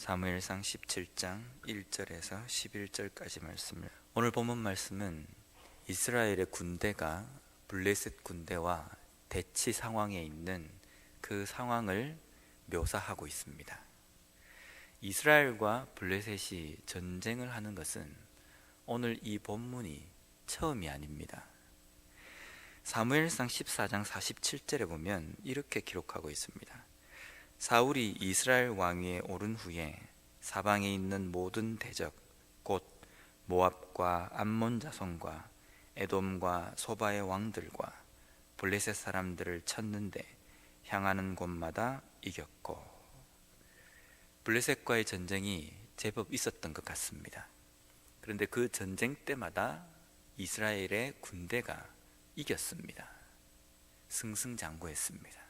사무엘상 17장 1절에서 11절까지 말씀을, 오늘 본문 말씀은 이스라엘의 군대가 블레셋 군대와 대치 상황에 있는 그 상황을 묘사하고 있습니다. 이스라엘과 블레셋이 전쟁을 하는 것은 오늘 이 본문이 처음이 아닙니다. 사무엘상 14장 47절에 보면 이렇게 기록하고 있습니다. 사울이 이스라엘 왕위에 오른 후에 사방에 있는 모든 대적 곧 모압과 암몬 자손과 에돔과 소바의 왕들과 블레셋 사람들을 쳤는데 향하는 곳마다 이겼고, 블레셋과의 전쟁이 제법 있었던 것 같습니다. 그런데 그 전쟁 때마다 이스라엘의 군대가 이겼습니다. 승승장구했습니다.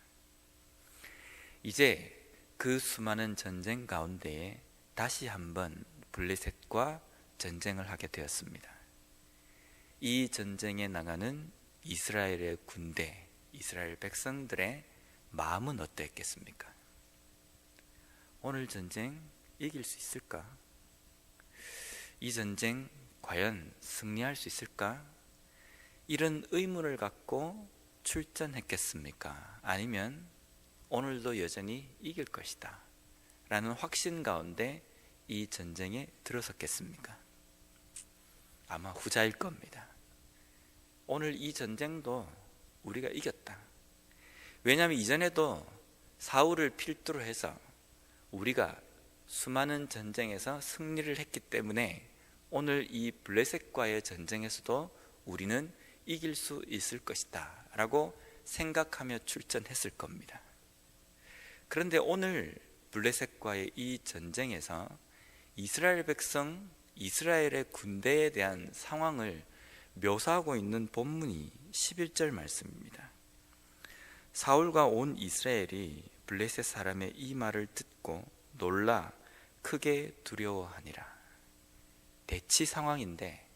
이제 그 수많은 전쟁 가운데에 다시 한번 블레셋과 전쟁을 하게 되었습니다. 이 전쟁에 나가는 이스라엘의 군대, 이스라엘 백성들의 마음은 어땠겠습니까? 오늘 전쟁 이길 수 있을까? 이 전쟁 과연 승리할 수 있을까? 이런 의문을 갖고 출전했겠습니까? 아니면 오늘도 여전히 이길 것이다 라는 확신 가운데 이 전쟁에 들어섰겠습니까? 아마 후자일 겁니다. 오늘 이 전쟁도 우리가 이겼다. 왜냐하면 이전에도 사울을 필두로 해서 우리가 수많은 전쟁에서 승리를 했기 때문에 오늘 이 블레셋과의 전쟁에서도 우리는 이길 수 있을 것이다 라고 생각하며 출전했을 겁니다. 그런데 오늘 블레셋과의 이 전쟁에서 이스라엘 백성, 이스라엘의 군대에 대한 상황을 묘사하고 있는 본문이 11절 말씀입니다. 사울과 온 이스라엘이 블레셋 사람의 이 말을 듣고 놀라 크게 두려워하니라. 대치 상황인데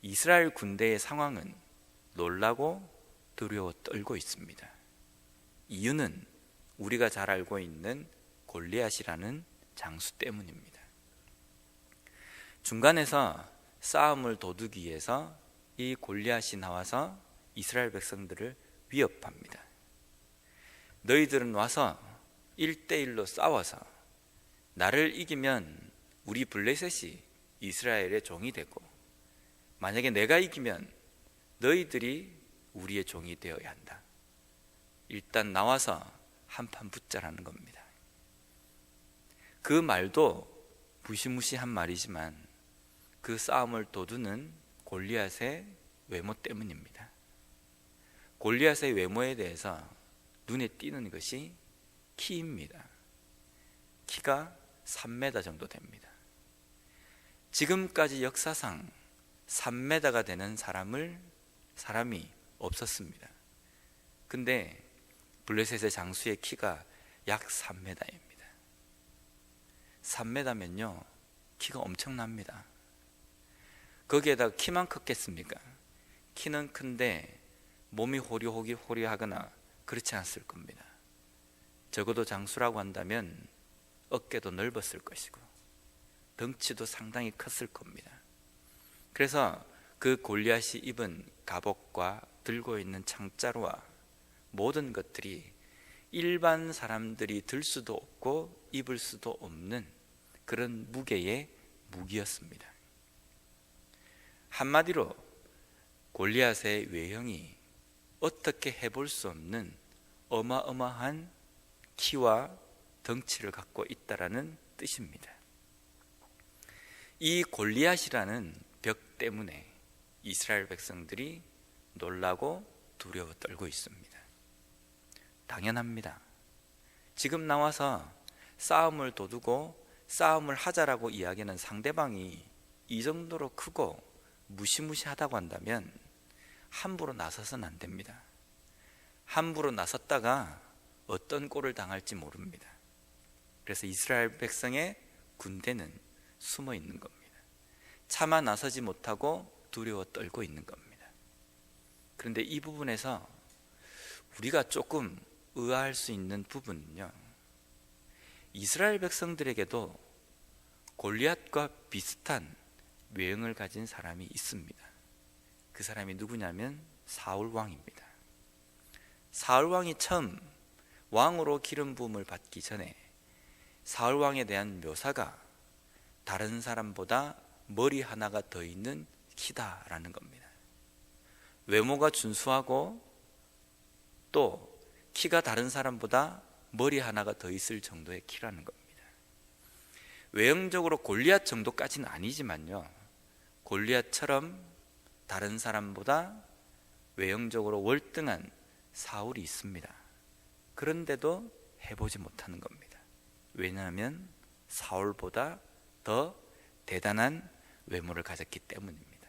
이스라엘 군대의 상황은 놀라고 두려워 떨고 있습니다. 이유는 우리가 잘 알고 있는 골리앗이라는 장수 때문입니다. 중간에서 싸움을 도두기 위해서 이 골리앗이 나와서 이스라엘 백성들을 위협합니다. 너희들은 와서 1대1로 싸워서 나를 이기면 우리 블레셋이 이스라엘의 종이 되고, 만약에 내가 이기면 너희들이 우리의 종이 되어야 한다. 일단 나와서 한판 붙자라는 겁니다. 그 말도 무시무시한 말이지만 그 싸움을 도두는 골리앗의 외모 때문입니다. 골리앗의 외모에 대해서 눈에 띄는 것이 키입니다. 키가 3m 정도 됩니다. 지금까지 역사상 3m가 되는 사람이 없었습니다. 근데 블레셋의 장수의 키가 약 3m입니다. 3m면요 키가 엄청납니다. 거기에다가 키만 컸겠습니까? 키는 큰데 몸이 호리호리하거나 그렇지 않을 겁니다. 적어도 장수라고 한다면 어깨도 넓었을 것이고 덩치도 상당히 컸을 겁니다. 그래서 그 골리앗이 입은 갑옷과 들고 있는 창자루와 모든 것들이 일반 사람들이 들 수도 없고 입을 수도 없는 그런 무게의 무기였습니다. 한마디로 골리앗의 외형이 어떻게 해볼 수 없는 어마어마한 키와 덩치를 갖고 있다라는 뜻입니다. 이 골리앗이라는 벽 때문에 이스라엘 백성들이 놀라고 두려워 떨고 있습니다. 당연합니다. 지금 나와서 싸움을 도두고 싸움을 하자라고 이야기하는 상대방이 이 정도로 크고 무시무시하다고 한다면 함부로 나서서는 안 됩니다. 함부로 나섰다가 어떤 꼴을 당할지 모릅니다. 그래서 이스라엘 백성의 군대는 숨어 있는 겁니다. 차마 나서지 못하고 두려워 떨고 있는 겁니다. 그런데 이 부분에서 우리가 조금 의아할 수 있는 부분은요, 이스라엘 백성들에게도 골리앗과 비슷한 외형을 가진 사람이 있습니다. 그 사람이 누구냐면 사울 왕입니다. 사울 왕이 처음 왕으로 기름 부음을 받기 전에 사울 왕에 대한 묘사가 다른 사람보다 머리 하나가 더 있는 키다라는 겁니다. 외모가 준수하고 또 키가 다른 사람보다 머리 하나가 더 있을 정도의 키라는 겁니다. 외형적으로 골리앗 정도까지는 아니지만요, 골리앗처럼 다른 사람보다 외형적으로 월등한 사울이 있습니다. 그런데도 해보지 못하는 겁니다. 왜냐하면 사울보다 더 대단한 외모를 가졌기 때문입니다.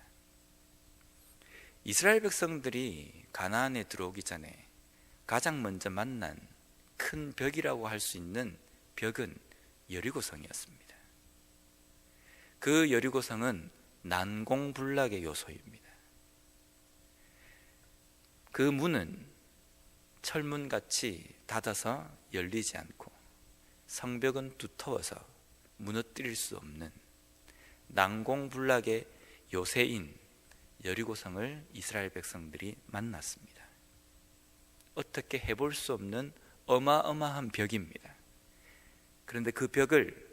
이스라엘 백성들이 가나안에 들어오기 전에 가장 먼저 만난 큰 벽이라고 할 수 있는 벽은 여리고성이었습니다. 그 여리고성은 난공불락의 요소입니다. 그 문은 철문같이 닫아서 열리지 않고 성벽은 두터워서 무너뜨릴 수 없는 난공불락의 요새인 여리고성을 이스라엘 백성들이 만났습니다. 어떻게 해볼 수 없는 어마어마한 벽입니다. 그런데 그 벽을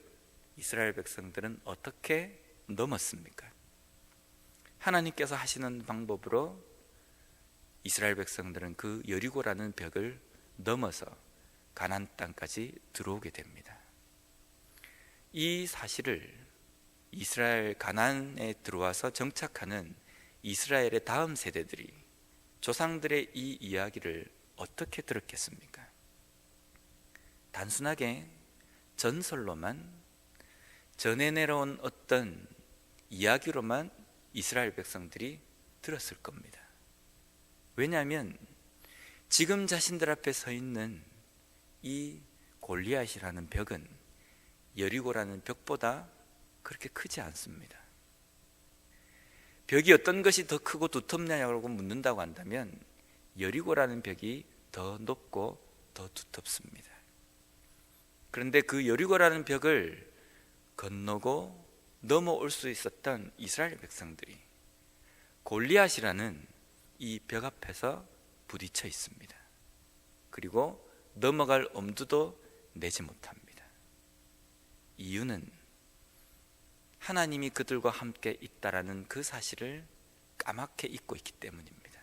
이스라엘 백성들은 어떻게 넘었습니까? 하나님께서 하시는 방법으로 이스라엘 백성들은 그 여리고라는 벽을 넘어서 가나안 땅까지 들어오게 됩니다. 이 사실을 이스라엘 가나안에 들어와서 정착하는 이스라엘의 다음 세대들이 조상들의 이 이야기를 어떻게 들었겠습니까? 단순하게 전설로만, 전해 내려온 어떤 이야기로만 이스라엘 백성들이 들었을 겁니다. 왜냐하면 지금 자신들 앞에 서 있는 이 골리앗이라는 벽은 여리고라는 벽보다 그렇게 크지 않습니다. 벽이 어떤 것이 더 크고 두텁냐고 묻는다고 한다면 여리고라는 벽이 더 높고 더 두텁습니다. 그런데 그 여리고라는 벽을 건너고 넘어올 수 있었던 이스라엘 백성들이 골리앗이라는 이 벽 앞에서 부딪혀 있습니다. 그리고 넘어갈 엄두도 내지 못합니다. 이유는 하나님이 그들과 함께 있다라는 그 사실을 까맣게 잊고 있기 때문입니다.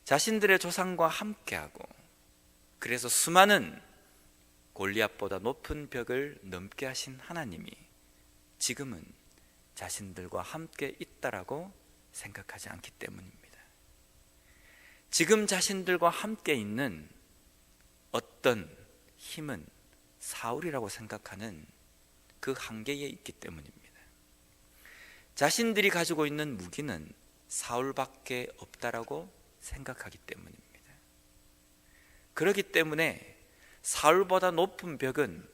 자신들의 조상과 함께하고 그래서 수많은 골리앗보다 높은 벽을 넘게 하신 하나님이 지금은 자신들과 함께 있다라고 생각하지 않기 때문입니다. 지금 자신들과 함께 있는 어떤 힘은 사울이라고 생각하는 그 한계에 있기 때문입니다. 자신들이 가지고 있는 무기는 사울밖에 없다라고 생각하기 때문입니다. 그렇기 때문에 사울보다 높은 벽은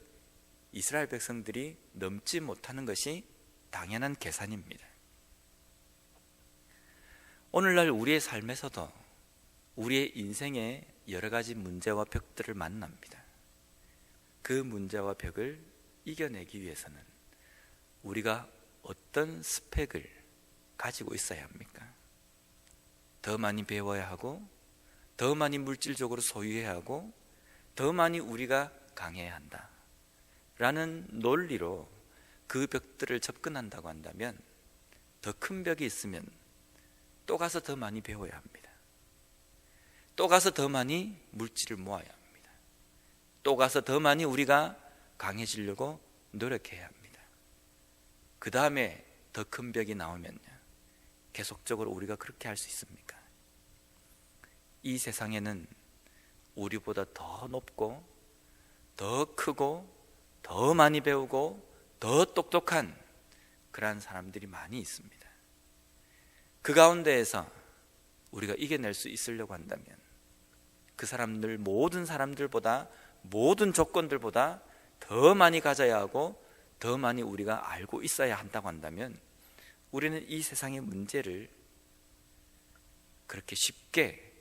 이스라엘 백성들이 넘지 못하는 것이 당연한 계산입니다. 오늘날 우리의 삶에서도 우리의 인생에 여러 가지 문제와 벽들을 만납니다. 그 문제와 벽을 이겨내기 위해서는 우리가 어떤 스펙을 가지고 있어야 합니까? 더 많이 배워야 하고, 더 많이 물질적으로 소유해야 하고, 더 많이 우리가 강해야 한다 라는 논리로 그 벽들을 접근한다고 한다면 더 큰 벽이 있으면 또 가서 더 많이 배워야 합니다. 또 가서 더 많이 물질을 모아야 합니다. 또 가서 더 많이 우리가 강해지려고 노력해야 합니다. 그 다음에 더 큰 벽이 나오면요, 계속적으로 우리가 그렇게 할 수 있습니까? 이 세상에는 우리보다 더 높고 더 크고 더 많이 배우고 더 똑똑한 그러한 사람들이 많이 있습니다. 그 가운데에서 우리가 이겨낼 수 있으려고 한다면 그 사람들, 모든 사람들보다, 모든 조건들보다 더 많이 가져야 하고 더 많이 우리가 알고 있어야 한다고 한다면 우리는 이 세상의 문제를 그렇게 쉽게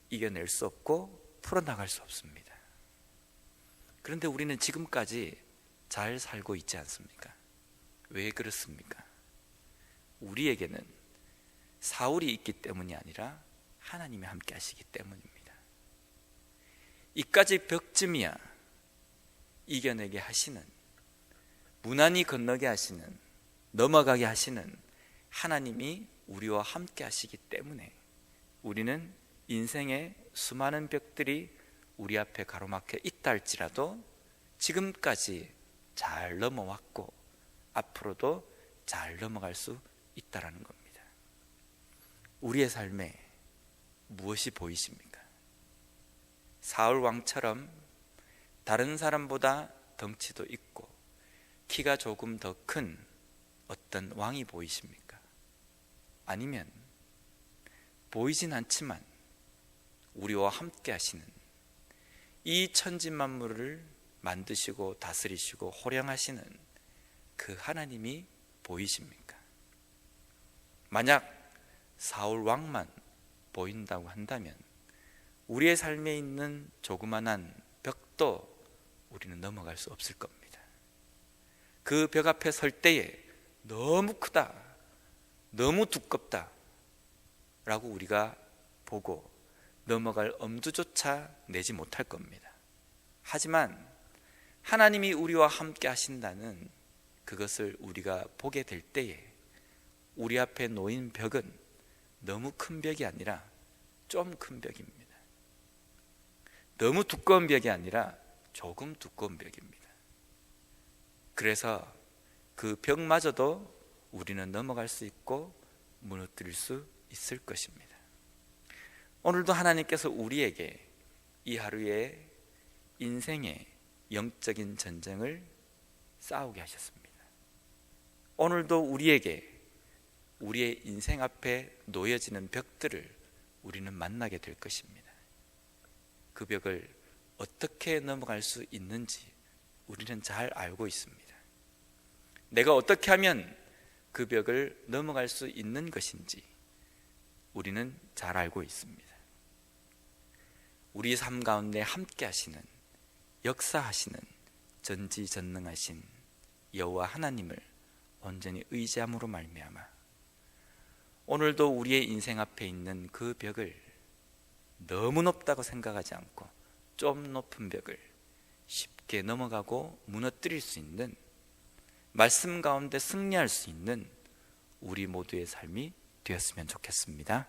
이겨낼 수 없고 풀어나갈 수 없습니다. 그런데 우리는 지금까지 잘 살고 있지 않습니까? 왜 그렇습니까? 우리에게는 사울이 있기 때문이 아니라 하나님이 함께 하시기 때문입니다. 이까지 벽쯤이야 이겨내게 하시는, 무난히 건너게 하시는, 넘어가게 하시는 하나님이 우리와 함께 하시기 때문에 우리는 인생의 수많은 벽들이 우리 앞에 가로막혀 있다 할지라도 지금까지 잘 넘어왔고 앞으로도 잘 넘어갈 수 있다라는 겁니다. 우리의 삶에 무엇이 보이십니까? 사울 왕처럼 다른 사람보다 덩치도 있고 키가 조금 더 큰 어떤 왕이 보이십니까? 아니면 보이진 않지만 우리와 함께 하시는 이 천지만물을 만드시고 다스리시고 호령하시는 그 하나님이 보이십니까? 만약 사울 왕만 보인다고 한다면 우리의 삶에 있는 조그만한 벽도 우리는 넘어갈 수 없을 겁니다. 그 벽 앞에 설 때에 너무 크다, 너무 두껍다 라고 우리가 보고 넘어갈 엄두조차 내지 못할 겁니다. 하지만 하나님이 우리와 함께 하신다는 그것을 우리가 보게 될 때에 우리 앞에 놓인 벽은 너무 큰 벽이 아니라 좀 큰 벽입니다. 너무 두꺼운 벽이 아니라 조금 두꺼운 벽입니다. 그래서 그 벽마저도 우리는 넘어갈 수 있고 무너뜨릴 수 있을 것입니다. 오늘도 하나님께서 우리에게 이 하루의 인생의 영적인 전쟁을 싸우게 하셨습니다. 오늘도 우리에게 우리의 인생 앞에 놓여지는 벽들을 우리는 만나게 될 것입니다. 그 벽을 어떻게 넘어갈 수 있는지 우리는 잘 알고 있습니다. 내가 어떻게 하면 그 벽을 넘어갈 수 있는 것인지 우리는 잘 알고 있습니다. 우리 삶 가운데 함께 하시는, 역사하시는 전지전능하신 여호와 하나님을 온전히 의지함으로 말미암아 오늘도 우리의 인생 앞에 있는 그 벽을 너무 높다고 생각하지 않고 좀 높은 벽을 쉽게 넘어가고 무너뜨릴 수 있는, 말씀 가운데 승리할 수 있는 우리 모두의 삶이 되었으면 좋겠습니다.